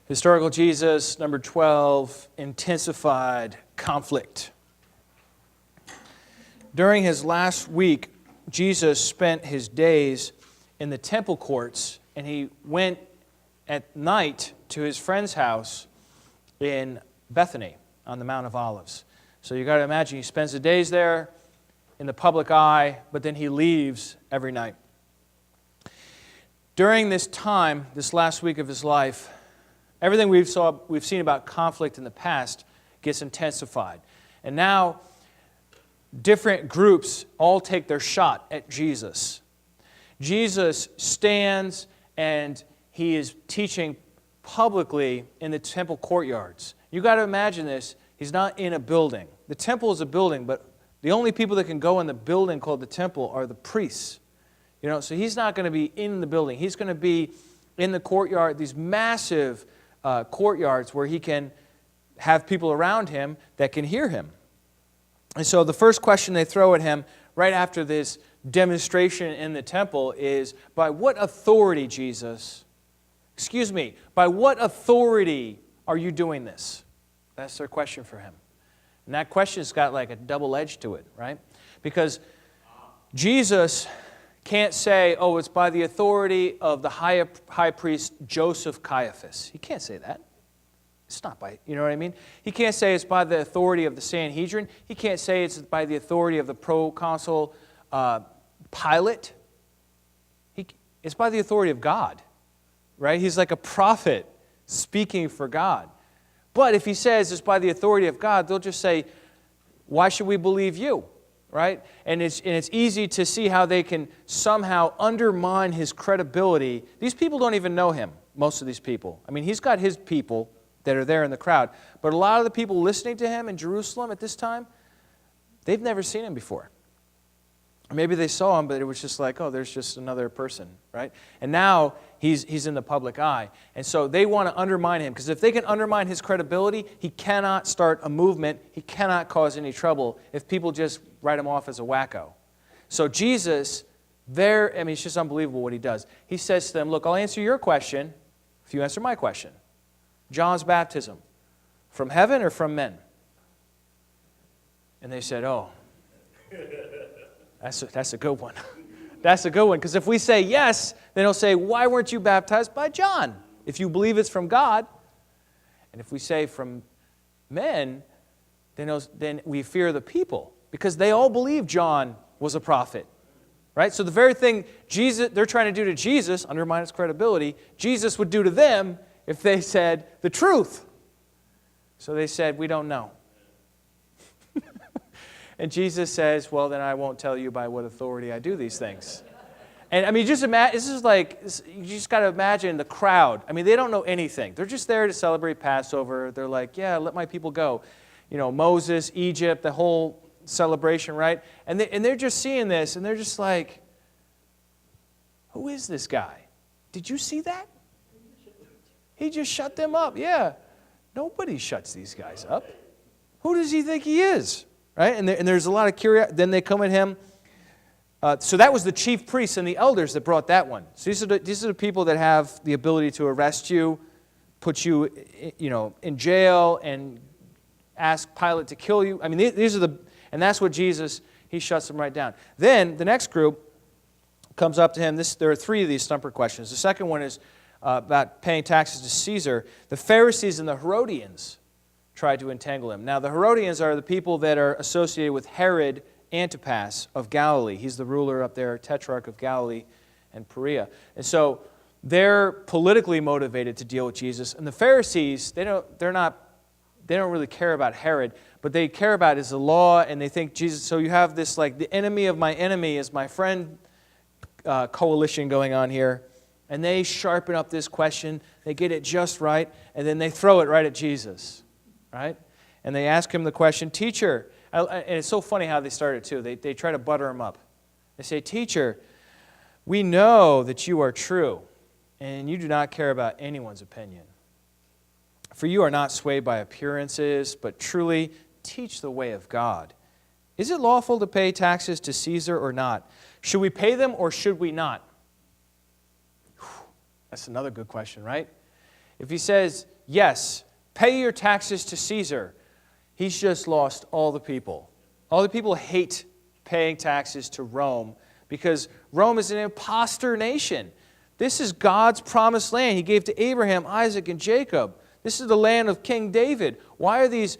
Historical Jesus, number 12, intensified conflict. During his last week, Jesus spent his days in the temple courts, and he went at night to his friend's house in Bethany on the Mount of Olives. So you got to imagine he spends the days there in the public eye, but then he leaves every night. During this time, this last week of his life, everything we've seen about conflict in the past gets intensified. And now, different groups all take their shot at Jesus. Jesus stands and he is teaching publicly in the temple courtyards. You got to imagine this. He's not in a building. The temple is a building, but the only people that can go in the building called the temple are the priests. So he's not going to be in the building. He's going to be in the courtyard, these massive courtyards where he can have people around him that can hear him. And so the first question they throw at him right after this demonstration in the temple is, by what authority, Jesus? Excuse me, by what authority are you doing this? That's their question for him. And that question's got like a double edge to it, right? Because Jesus can't say, oh, it's by the authority of the high priest Joseph Caiaphas. He can't say that. It's not by, you know what I mean? He can't say it's by the authority of the Sanhedrin. He can't say it's by the authority of the proconsul Pilate. It's by the authority of God, right? He's like a prophet speaking for God. But if he says it's by the authority of God, they'll just say, why should we believe you? Right? And it's easy to see how they can somehow undermine his credibility. These people don't even know him, most of these people. I mean, he's got his people that are there in the crowd. But a lot of the people listening to him in Jerusalem at this time, they've never seen him before. Or maybe they saw him, but it was just like, oh, there's just another person, right? And now he's in the public eye. And so they want to undermine him, because if they can undermine his credibility, he cannot start a movement. He cannot cause any trouble if people just write him off as a wacko. So Jesus, it's just unbelievable what he does. He says to them, look, I'll answer your question if you answer my question. John's baptism, from heaven or from men? And they said, oh, that's a good one. That's a good one, because if we say yes, then he'll say, why weren't you baptized by John? If you believe it's from God. And if we say from men, then we fear the people, because they all believe John was a prophet. Right? So the very thing they're trying to do to Jesus, undermine his credibility, Jesus would do to them if they said the truth. So they said, we don't know. And Jesus says, well, then I won't tell you by what authority I do these things. And I mean, just imagine, you just got to imagine the crowd. I mean, they don't know anything. They're just there to celebrate Passover. They're like, yeah, let my people go. Moses, Egypt, the whole celebration, right? And they're just seeing this, and they're just like, who is this guy? Did you see that? He just shut them up. Yeah. Nobody shuts these guys up. Who does he think he is? Right? And there's a lot of curiosity. Then they come at him. So that was the chief priests and the elders that brought that one. So these are the people that have the ability to arrest you, put you, in jail, and ask Pilate to kill you. I mean, and that's what Jesus, he shuts them right down. Then the next group comes up to him. There are three of these stumper questions. The second one is about paying taxes to Caesar. The Pharisees and the Herodians tried to entangle him. Now, the Herodians are the people that are associated with Herod Antipas of Galilee. He's the ruler up there, tetrarch of Galilee and Perea. And so they're politically motivated to deal with Jesus. And the Pharisees, they don't really care about Herod, but they care about his law, and they think Jesus. So you have this like the enemy of my enemy is my friend coalition going on here. And they sharpen up this question, they get it just right, and then they throw it right at Jesus. Right? And they ask him the question, teacher, and it's so funny how they started too. They try to butter him up. They say, teacher, we know that you are true, and you do not care about anyone's opinion. For you are not swayed by appearances, but truly teach the way of God. Is it lawful to pay taxes to Caesar or not? Should we pay them or should we not? That's another good question, right? If he says, yes, pay your taxes to Caesar, he's just lost all the people. All the people hate paying taxes to Rome because Rome is an imposter nation. This is God's promised land He gave to Abraham, Isaac, and Jacob. This is the land of King David. Why are these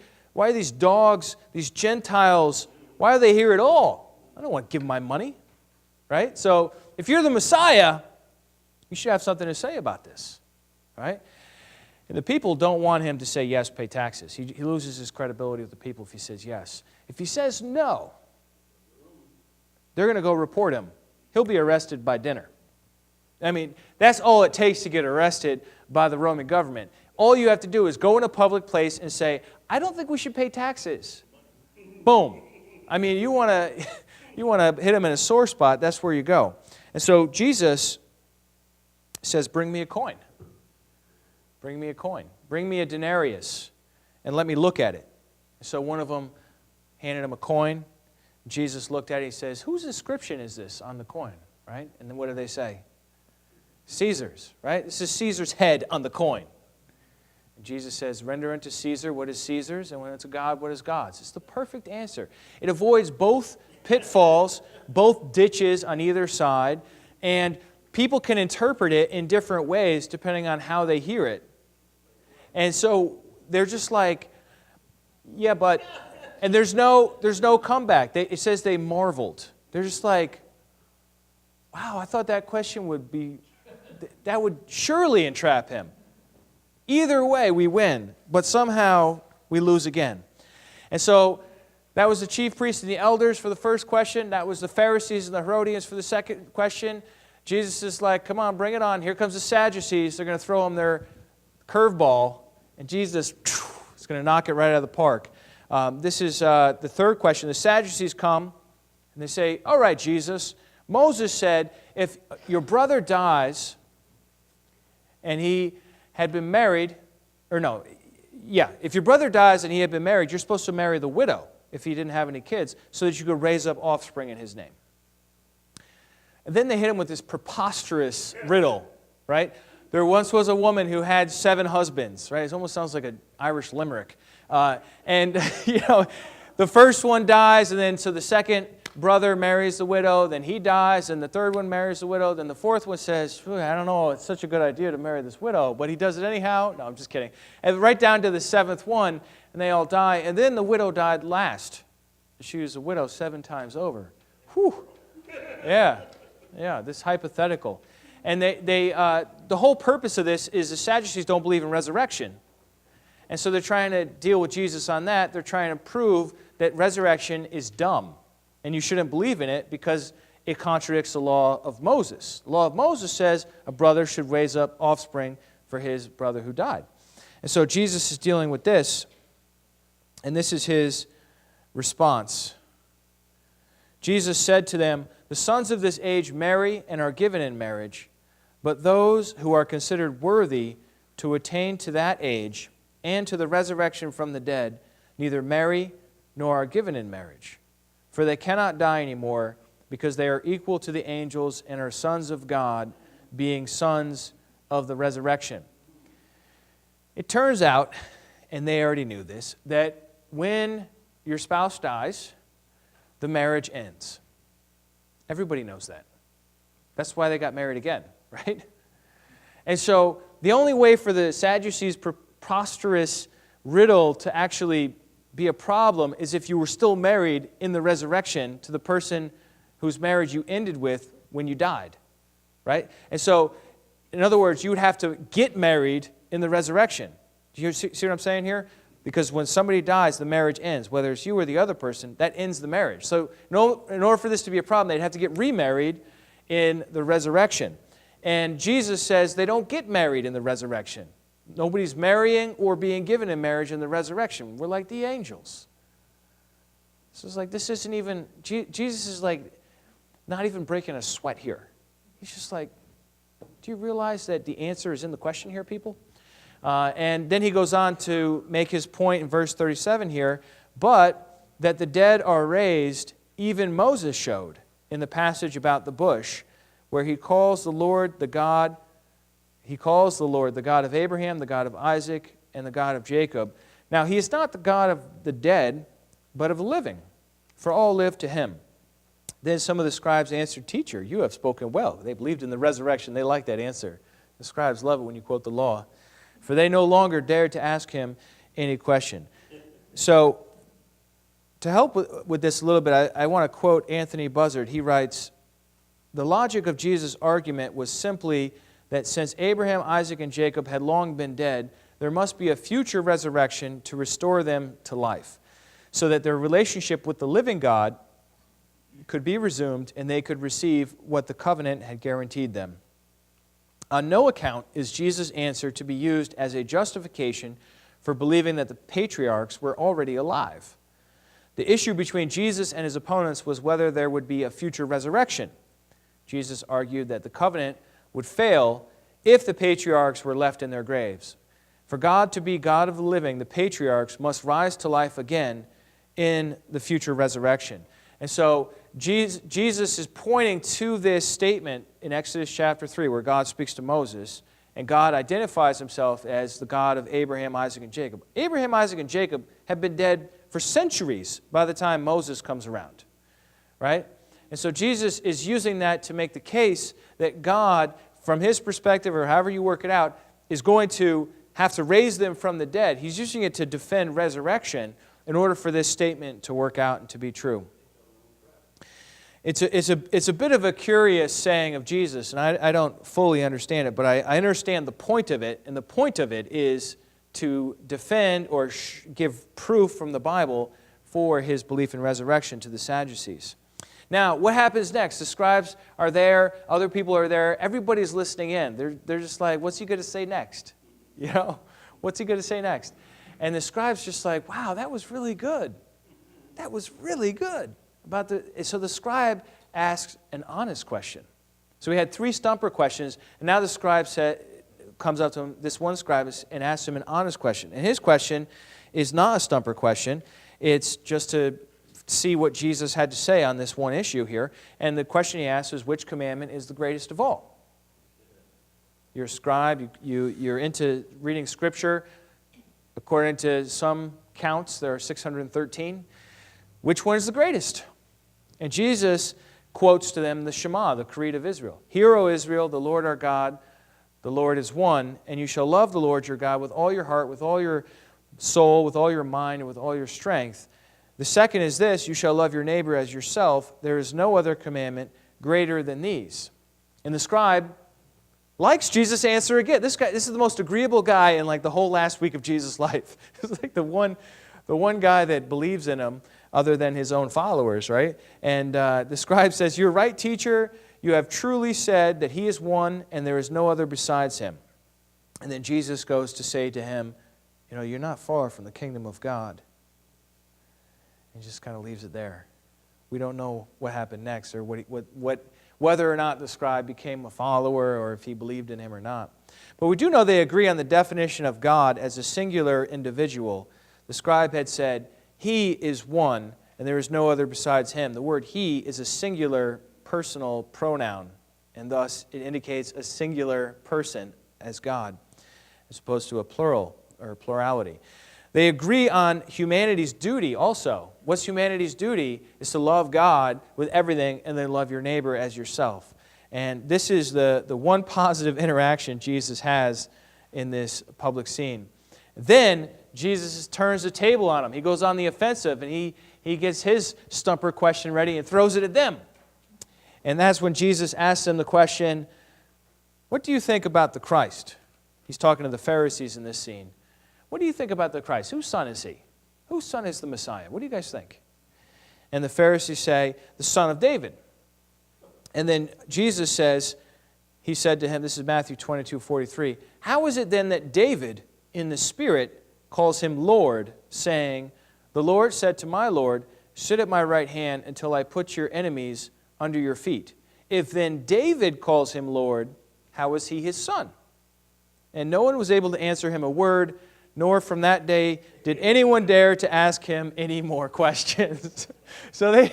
dogs, these Gentiles, why are they here at all? I don't want to give them my money, right? So if you're the Messiah, you should have something to say about this, right? And the people don't want him to say yes, pay taxes. He loses his credibility with the people if he says yes. If he says no, they're going to go report him. He'll be arrested by dinner. I mean, that's all it takes to get arrested by the Roman government. All you have to do is go in a public place and say, I don't think we should pay taxes. Boom. I mean, you want to hit him in a sore spot, that's where you go. And so Jesus says, bring me a coin. Bring me a coin. Bring me a denarius and let me look at it. So one of them handed him a coin. Jesus looked at it. He says, whose inscription is this on the coin? Right? And then what do they say? Caesar's. Right? This is Caesar's head on the coin. And Jesus says, render unto Caesar what is Caesar's, and when it's a God, what is God's. It's the perfect answer. It avoids both pitfalls, both ditches on either side, and people can interpret it in different ways depending on how they hear it. And so they're just like, yeah, but, and there's no comeback. It says they marveled. They're just like, wow, I thought that question that would surely entrap him. Either way, we win, but somehow we lose again. And so that was the chief priests and the elders for the first question. That was the Pharisees and the Herodians for the second question. Jesus is like, come on, bring it on. Here comes the Sadducees. They're going to throw them their curveball, and Jesus is going to knock it right out of the park. This is the third question. The Sadducees come, and they say, all right, Jesus, Moses said, if your brother dies and he had been married, if your brother dies and he had been married, you're supposed to marry the widow if he didn't have any kids so that you could raise up offspring in his name. And then they hit him with this preposterous riddle, right? There once was a woman who had 7 husbands, right? It almost sounds like an Irish limerick. And the first one dies, and then so the second brother marries the widow, then he dies, and the third one marries the widow, then the fourth one says, I don't know, it's such a good idea to marry this widow, but he does it anyhow. No, I'm just kidding. And right down to the 7th one, and they all die, and then the widow died last. She was a widow 7 times over. Whew. Yeah, this hypothetical. And the whole purpose of this is the Sadducees don't believe in resurrection. And so they're trying to deal with Jesus on that. They're trying to prove that resurrection is dumb. And you shouldn't believe in it because it contradicts the law of Moses. The law of Moses says a brother should raise up offspring for his brother who died. And so Jesus is dealing with this. And this is his response. Jesus said to them, the sons of this age marry and are given in marriage, but those who are considered worthy to attain to that age and to the resurrection from the dead neither marry nor are given in marriage. For they cannot die anymore because they are equal to the angels and are sons of God, being sons of the resurrection. It turns out, and they already knew this, that when your spouse dies, the marriage ends. Everybody knows that. That's why they got married again, right? And so the only way for the Sadducees' preposterous riddle to actually be a problem is if you were still married in the resurrection to the person whose marriage you ended with when you died, right? And so, in other words, you would have to get married in the resurrection. Do you see what I'm saying here? Because when somebody dies, the marriage ends. Whether it's you or the other person, that ends the marriage. So in order for this to be a problem, they'd have to get remarried in the resurrection. And Jesus says they don't get married in the resurrection. Nobody's marrying or being given in marriage in the resurrection. We're like the angels. So it's like, this isn't even, Jesus is like not even breaking a sweat here. He's just like, do you realize that the answer is in the question here, people? And then he goes on to make his point in verse 37 here, but that the dead are raised, even Moses showed in the passage about the bush, where he calls the Lord the God, he calls the Lord the God of Abraham, the God of Isaac, and the God of Jacob. Now, he is not the God of the dead, but of the living, for all live to him. Then some of the scribes answered, Teacher, you have spoken well. They believed in the resurrection. They like that answer. The scribes love it when you quote the law. For they no longer dared to ask him any question. So, to help with this a little bit, I want to quote Anthony Buzzard. He writes, the logic of Jesus' argument was simply that since Abraham, Isaac, and Jacob had long been dead, there must be a future resurrection to restore them to life, so that their relationship with the living God could be resumed and they could receive what the covenant had guaranteed them. On no account is Jesus' answer to be used as a justification for believing that the patriarchs were already alive. The issue between Jesus and his opponents was whether there would be a future resurrection. Jesus argued that the covenant would fail if the patriarchs were left in their graves. For God to be God of the living, the patriarchs must rise to life again in the future resurrection. And so Jesus is pointing to this statement in Exodus chapter 3 where God speaks to Moses, and God identifies himself as the God of Abraham, Isaac, and Jacob. Abraham, Isaac, and Jacob have been dead for centuries by the time Moses comes around, right? And so Jesus is using that to make the case that God, from his perspective, or however you work it out, is going to have to raise them from the dead. He's using it to defend resurrection in order for this statement to work out and to be true. It's a bit of a curious saying of Jesus, and I don't fully understand it, but I understand the point of it, and the point of it is to defend or give proof from the Bible for his belief in resurrection to the Sadducees. Now, what happens next? The scribes are there, other people are there, everybody's listening in. They're just like, what's he going to say next? You know, what's he going to say next? And the scribe's just like, wow, that was really good. That was really good. So the scribe asks an honest question. So we had 3 stumper questions, and now the scribe comes up to him, this one scribe, and asks him an honest question. And his question is not a stumper question. It's just to see what Jesus had to say on this one issue here. And the question he asks is, which commandment is the greatest of all? You're a scribe, you're into reading Scripture. According to some counts, there are 613. Which one is the greatest? And Jesus quotes to them the Shema, the Creed of Israel. Hear, O Israel, the Lord our God, the Lord is one, and you shall love the Lord your God with all your heart, with all your soul, with all your mind, and with all your strength. The second is this, you shall love your neighbor as yourself. There is no other commandment greater than these. And the scribe likes Jesus' answer again. This is the most agreeable guy in like the whole last week of Jesus' life. It's like the one guy that believes in him other than his own followers, right? And the scribe says, you're right, teacher. You have truly said that he is one and there is no other besides him. And then Jesus goes to say to him, you're not far from the kingdom of God. And he just kind of leaves it there. We don't know what happened next or whether or not the scribe became a follower or if he believed in him or not. But we do know they agree on the definition of God as a singular individual. The scribe had said, he is one, and there is no other besides him. The word he is a singular personal pronoun, and thus it indicates a singular person as God, as opposed to a plural or plurality. They agree on humanity's duty also. What's humanity's duty is to love God with everything and then love your neighbor as yourself. And this is the one positive interaction Jesus has in this public scene. Then Jesus turns the table on them. He goes on the offensive, and he gets his stumper question ready and throws it at them. And that's when Jesus asks them the question, what do you think about the Christ? He's talking to the Pharisees in this scene. What do you think about the Christ? Whose son is he? Whose son is the Messiah? What do you guys think? And the Pharisees say, the son of David. And then Jesus says, he said to him, this is Matthew 22:43, how is it then that David in the Spirit calls him Lord, saying, the Lord said to my Lord, sit at my right hand until I put your enemies under your feet. If then David calls him Lord, how is he his son? And no one was able to answer him a word, nor from that day did anyone dare to ask him any more questions. So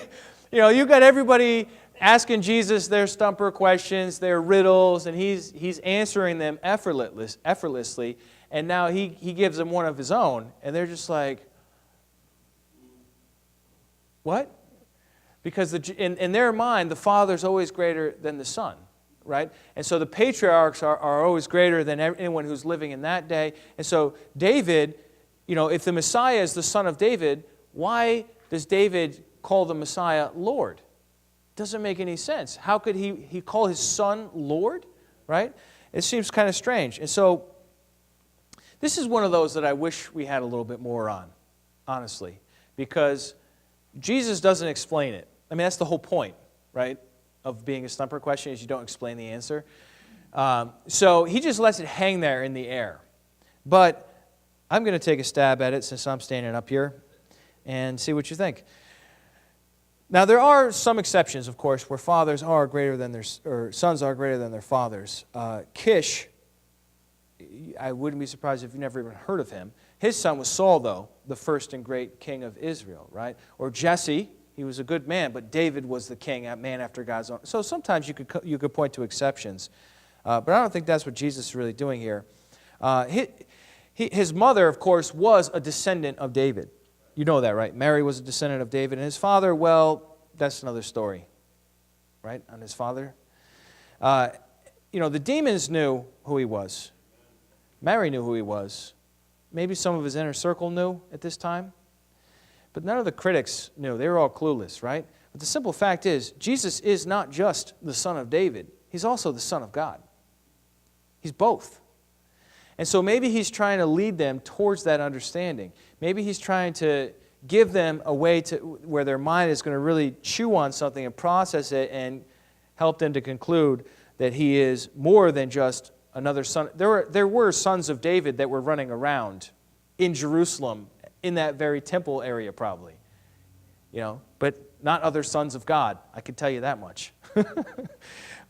you got everybody asking Jesus their stumper questions, their riddles, and he's answering them effortlessly. And now he gives them one of his own, and they're just like, what? Because in their mind, the Father's always greater than the Son, right? And so the patriarchs are always greater than anyone who's living in that day. And so David, if the Messiah is the son of David, why does David call the Messiah Lord? Doesn't make any sense. How could he call his son Lord, right? It seems kind of strange. And so this is one of those that I wish we had a little bit more on, honestly, because Jesus doesn't explain it. I mean, that's the whole point, right, of being a stumper question is you don't explain the answer. So he just lets it hang there in the air. But I'm going to take a stab at it since I'm standing up here and see what you think. Now, there are some exceptions, of course, where fathers are greater than or sons are greater than their fathers. Kish, I wouldn't be surprised if you've never even heard of him. His son was Saul, though, the first and great king of Israel, right? Or Jesse, he was a good man, but David was the king, a man after God's own. So sometimes you could point to exceptions. But I don't think that's what Jesus is really doing here. His mother, of course, was a descendant of David. You know that, right? Mary was a descendant of David. And his father, well, that's another story, right, on his father. The demons knew who he was. Mary knew who he was. Maybe some of his inner circle knew at this time. But none of the critics knew. They were all clueless, right? But the simple fact is, Jesus is not just the son of David. He's also the Son of God. He's both. And so maybe he's trying to lead them towards that understanding. Maybe he's trying to give them a way to where their mind is going to really chew on something and process it and help them to conclude that he is more than just another son. There were sons of David that were running around in Jerusalem in that very temple area probably. But not other sons of God. I can tell you that much.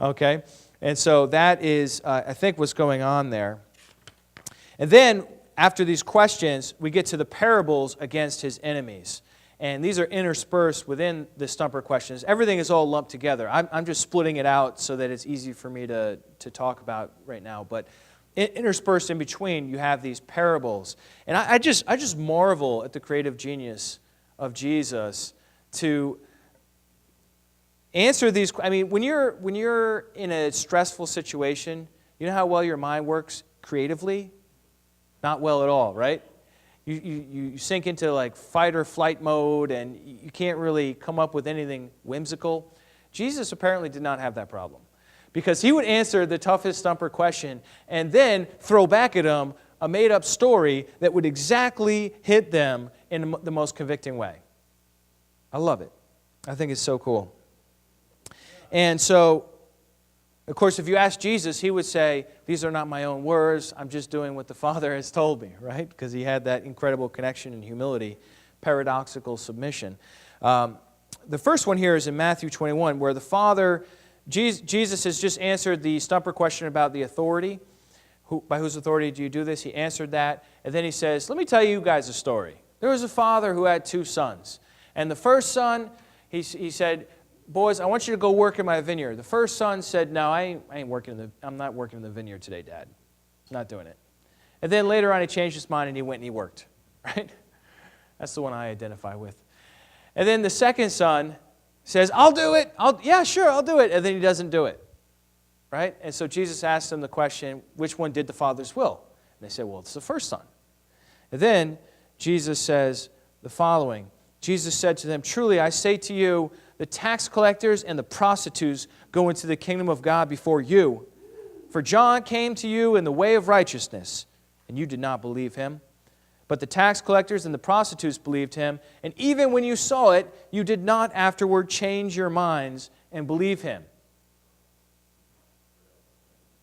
Okay? And so that is, I think, what's going on there. And then, after these questions, we get to the parables against his enemies. And these are interspersed within the stumper questions. Everything is all lumped together. I'm just splitting it out so that it's easy for me to talk about right now. But interspersed in between, you have these parables. And I just marvel at the creative genius of Jesus to answer these. I mean, when you're in a stressful situation, you know how well your mind works creatively? Not well at all, right? You sink into like fight or flight mode, and you can't really come up with anything whimsical. Jesus apparently did not have that problem, because he would answer the toughest stumper question and then throw back at them a made-up story that would exactly hit them in the most convicting way. I love it. I think it's so cool. And so, of course, if you ask Jesus, he would say, these are not my own words. I'm just doing what the Father has told me, right? Because he had that incredible connection and humility, paradoxical submission. The first one here is in Matthew 21, where the Father, Jesus has just answered the stumper question about the authority. By whose authority do you do this? He answered that. And then he says, let me tell you guys a story. There was a father who had 2 sons. And the first son, he said, boys, I want you to go work in my vineyard. The first son said, no, I'm not working in the vineyard today, Dad. I'm not doing it. And then later on he changed his mind and he went and he worked, right? That's the one I identify with. And then the second son says, I'll do it. Yeah, sure, I'll do it. And then he doesn't do it, right? And so Jesus asked them the question, which one did the Father's will? And they said, well, it's the first son. And then Jesus says the following. Jesus said to them, truly I say to you, the tax collectors and the prostitutes go into the kingdom of God before you. For John came to you in the way of righteousness, and you did not believe him. But the tax collectors and the prostitutes believed him, and even when you saw it, you did not afterward change your minds and believe him.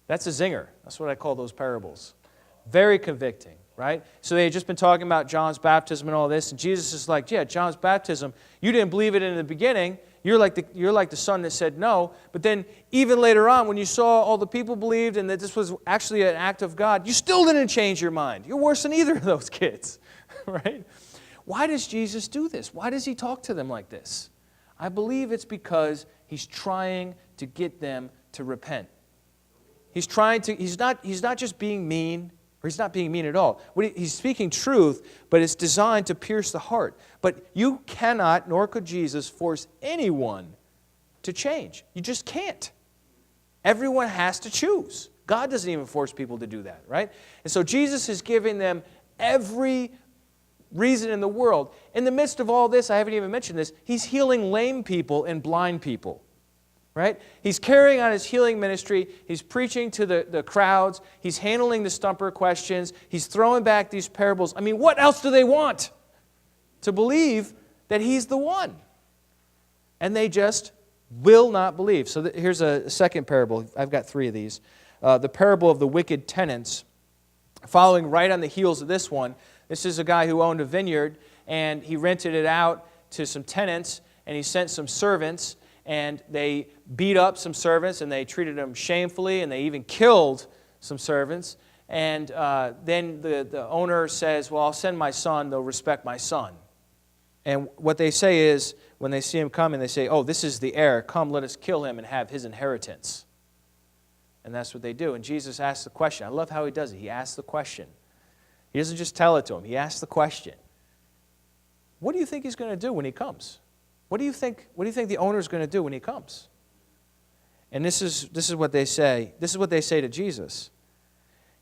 That's a zinger. That's what I call those parables. Very convicting, right? So they had just been talking about John's baptism and all this, and Jesus is like, yeah, John's baptism, you didn't believe it in the beginning. You're like the son that said no. But then even later on, when you saw all the people believed and that this was actually an act of God, you still didn't change your mind. You're worse than either of those kids, right? Why does Jesus do this? Why does he talk to them like this? I believe it's because he He's trying to get them to repent. He's not just being mean, or he's not being mean at all. He's speaking truth, but it's designed to pierce the heart. But you cannot, nor could Jesus, force anyone to change. You just can't. Everyone has to choose. God doesn't even force people to do that, right? And so Jesus is giving them every reason in the world. In the midst of all this, I haven't even mentioned this, he's healing lame people and blind people, right? He's carrying on his healing ministry. He's preaching to the crowds. He's handling the stumper questions. He's throwing back these parables. I mean, what else do they want? To believe that he's the one. And they just will not believe. So here's a second parable. I've got 3 of these. The parable of the wicked tenants. Following right on the heels of this one, this is a guy who owned a vineyard, and he rented it out to some tenants, and he sent some servants, and they beat up some servants, and they treated them shamefully, and they even killed some servants. And then the owner says, well, I'll send my son, they'll respect my son. And what they say is, when they see him coming, they say, oh, this is the heir. Come, let us kill him and have his inheritance. And that's what they do. And Jesus asks the question. I love how he does it. He asks the question. He doesn't just tell it to him. He asks the question. What do you think he's going to do when he comes? What do you think the owner is going to do when he comes? And this is what they say. This is what they say to Jesus.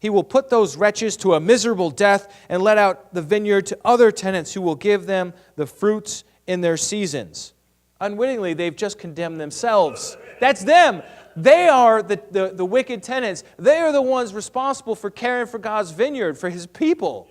He will put those wretches to a miserable death and let out the vineyard to other tenants who will give them the fruits in their seasons. Unwittingly, they've just condemned themselves. That's them. They are the wicked tenants. They are the ones responsible for caring for God's vineyard, for his people.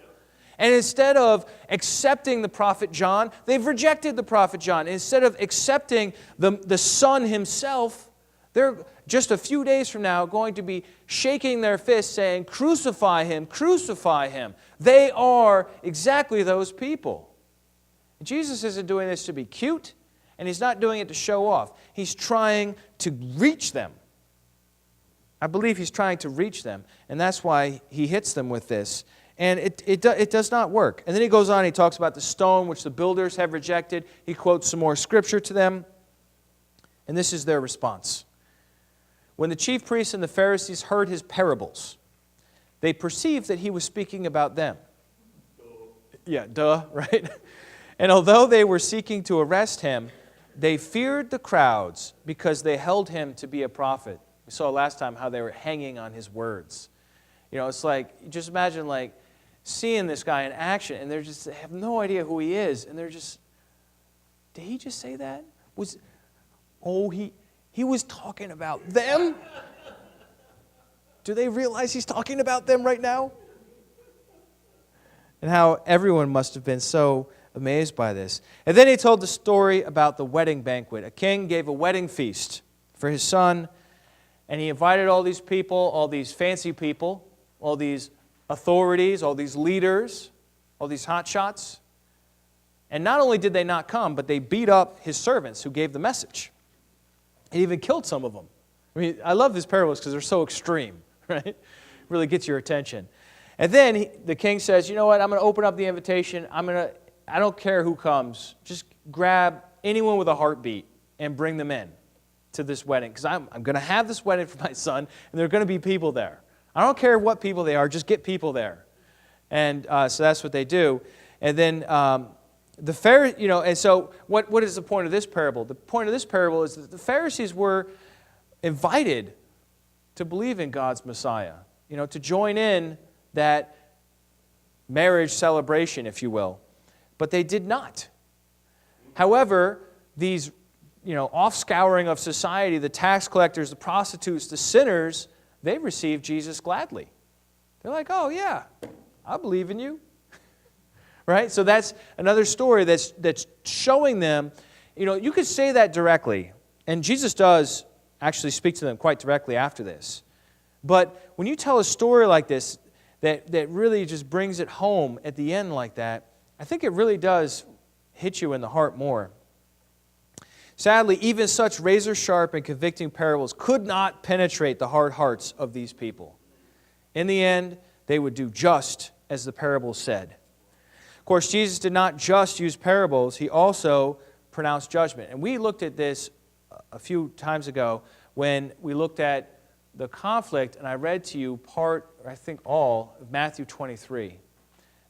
And instead of accepting the prophet John, they've rejected the prophet John. Instead of accepting the Son himself, they're just a few days from now going to be shaking their fists saying, crucify him, crucify him. They are exactly those people. And Jesus isn't doing this to be cute, and he's not doing it to show off. He's trying to reach them. I believe he's trying to reach them, and that's why he hits them with this. And it does not work. And then he goes on, he talks about the stone which the builders have rejected. He quotes some more scripture to them, and this is their response. When the chief priests and the Pharisees heard his parables, they perceived that he was speaking about them. Yeah, duh, right? And although they were seeking to arrest him, they feared the crowds because they held him to be a prophet. We saw last time how they were hanging on his words. You know, it's like, just imagine like seeing this guy in action, and they have no idea who he is, and they're just, did he just say that? He was talking about them? Do they realize he's talking about them right now? And how everyone must have been so amazed by this. And then he told the story about the wedding banquet. A king gave a wedding feast for his son, and he invited all these people, all these fancy people, all these authorities, all these leaders, all these hotshots. And not only did they not come, but they beat up his servants who gave the message. He even killed some of them. I mean, I love these parables because they're so extreme, right? Really gets your attention. And then the king says, you know what, I'm going to open up the invitation. I don't care who comes. Just grab anyone with a heartbeat and bring them in to this wedding. Because I'm going to have this wedding for my son, and there are going to be people there. I don't care what people they are, just get people there. And so that's what they do. And then and so what is the point of this parable? The point of this parable is that the Pharisees were invited to believe in God's Messiah, to join in that marriage celebration, if you will. But they did not. However, these, offscouring of society, the tax collectors, the prostitutes, the sinners, they received Jesus gladly. They're like, oh yeah, I believe in you. Right? So that's another story that's showing them, you could say that directly. And Jesus does actually speak to them quite directly after this. But when you tell a story like this, that really just brings it home at the end like that, I think it really does hit you in the heart more. Sadly, even such razor-sharp and convicting parables could not penetrate the hard hearts of these people. In the end, they would do just as the parable said. Of course, Jesus did not just use parables, he also pronounced judgment. And we looked at this a few times ago when we looked at the conflict, and I read to you part, or I think all, of Matthew 23.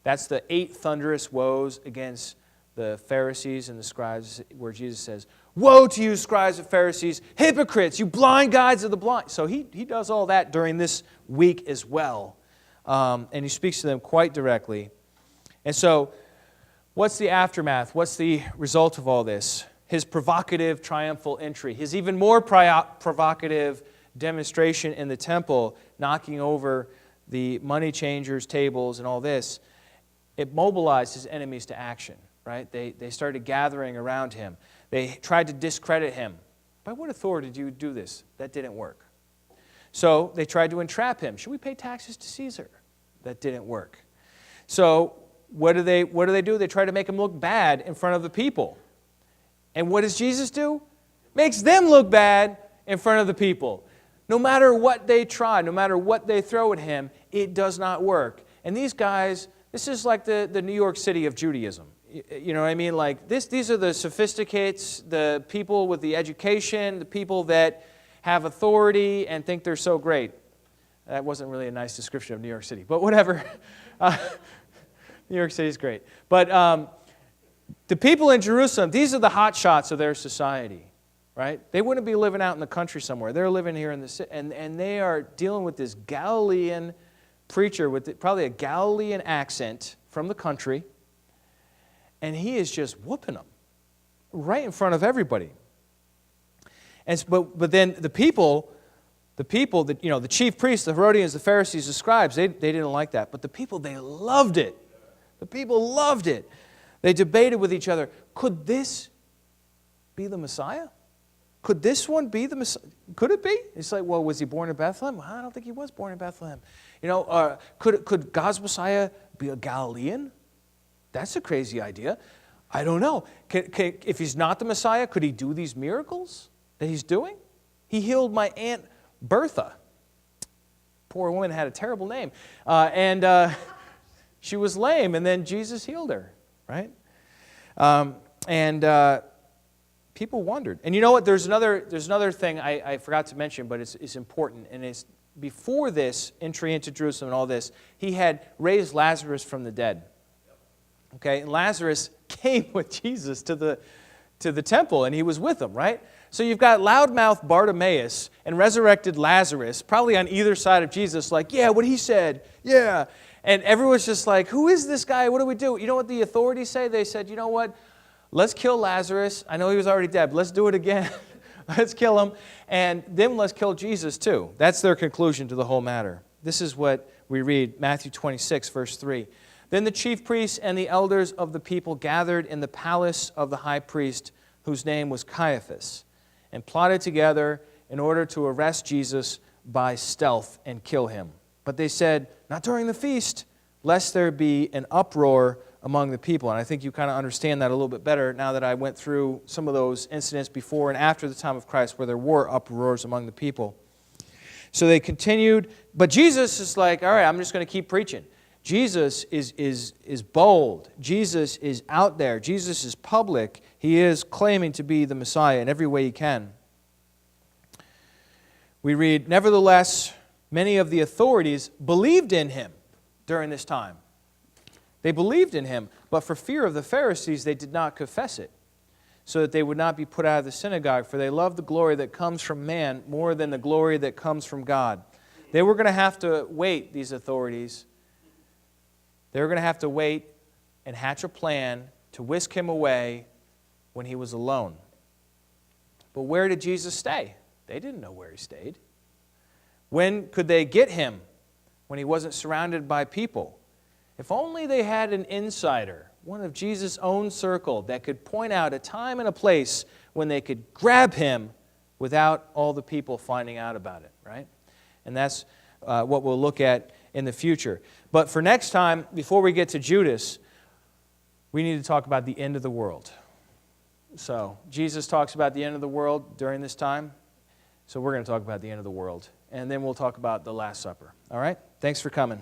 That's the 8 thunderous woes against the Pharisees and the scribes, where Jesus says, "Woe to you, scribes and Pharisees, hypocrites, you blind guides of the blind." So he does all that during this week as well. And he speaks to them quite directly. And so, what's the aftermath? What's the result of all this? His provocative, triumphal entry. His even more provocative demonstration in the temple, knocking over the money changers' tables and all this. It mobilized his enemies to action, right? They started gathering around him. They tried to discredit him. By what authority did you do this? That didn't work. So they tried to entrap him. Should we pay taxes to Caesar? That didn't work. So what do they do? They try to make him look bad in front of the people. And what does Jesus do? Makes them look bad in front of the people. No matter what they try, no matter what they throw at him, it does not work. And these guys, this is like the New York City of Judaism. You know what I mean? Like these are the sophisticates, the people with the education, the people that have authority and think they're so great. That wasn't really a nice description of New York City, but whatever. New York City is great. But the people in Jerusalem, these are the hot shots of their society, right? They wouldn't be living out in the country somewhere. They're living here in the city, and they are dealing with this Galilean preacher with probably a Galilean accent from the country, and he is just whooping them right in front of everybody. And but then the people that, you know, the chief priests, the Herodians, the Pharisees, the scribes, they didn't like that. But the people, they loved it. The people loved it. They debated with each other, could this be the Messiah? Could this one be the Messiah? Could it be? It's like, well, was he born in Bethlehem? Well, I don't think he was born in Bethlehem. You know, could God's Messiah be a Galilean? That's a crazy idea. I don't know. If he's not the Messiah, could he do these miracles that he's doing? He healed my Aunt Bertha. Poor woman had a terrible name. And she was lame, and then Jesus healed her, right? People wondered. And you know what? There's another thing I forgot to mention, but it's important. And it's before this entry into Jerusalem and all this, he had raised Lazarus from the dead. Okay, and Lazarus came with Jesus to the temple, and he was with them, right? So you've got loudmouth Bartimaeus and resurrected Lazarus, probably on either side of Jesus, like, yeah, what he said, yeah. And everyone's just like, who is this guy? What do we do? You know what the authorities say? They said, you know what? Let's kill Lazarus. I know he was already dead, but let's do it again. Let's kill him. And then let's kill Jesus too. That's their conclusion to the whole matter. This is what we read, Matthew 26, verse 3. Then the chief priests and the elders of the people gathered in the palace of the high priest, whose name was Caiaphas, and plotted together in order to arrest Jesus by stealth and kill him. But they said, not during the feast, lest there be an uproar among the people. And I think you kind of understand that a little bit better now that I went through some of those incidents before and after the time of Christ where there were uproars among the people. So they continued, but Jesus is like, all right, I'm just going to keep preaching. Jesus is bold. Jesus is out there. Jesus is public. He is claiming to be the Messiah in every way he can. We read, nevertheless, many of the authorities believed in him during this time. They believed in him, but for fear of the Pharisees, they did not confess it, so that they would not be put out of the synagogue, for they loved the glory that comes from man more than the glory that comes from God. They were going to have to wait, these authorities. They were going to have to wait and hatch a plan to whisk him away when he was alone. But where did Jesus stay? They didn't know where he stayed. When could they get him? When he wasn't surrounded by people. If only they had an insider, one of Jesus' own circle, that could point out a time and a place when they could grab him without all the people finding out about it, right? And that's what we'll look at in the future. But for next time, before we get to Judas, we need to talk about the end of the world. So Jesus talks about the end of the world during this time. So we're going to talk about the end of the world. And then we'll talk about the Last Supper. All right? Thanks for coming.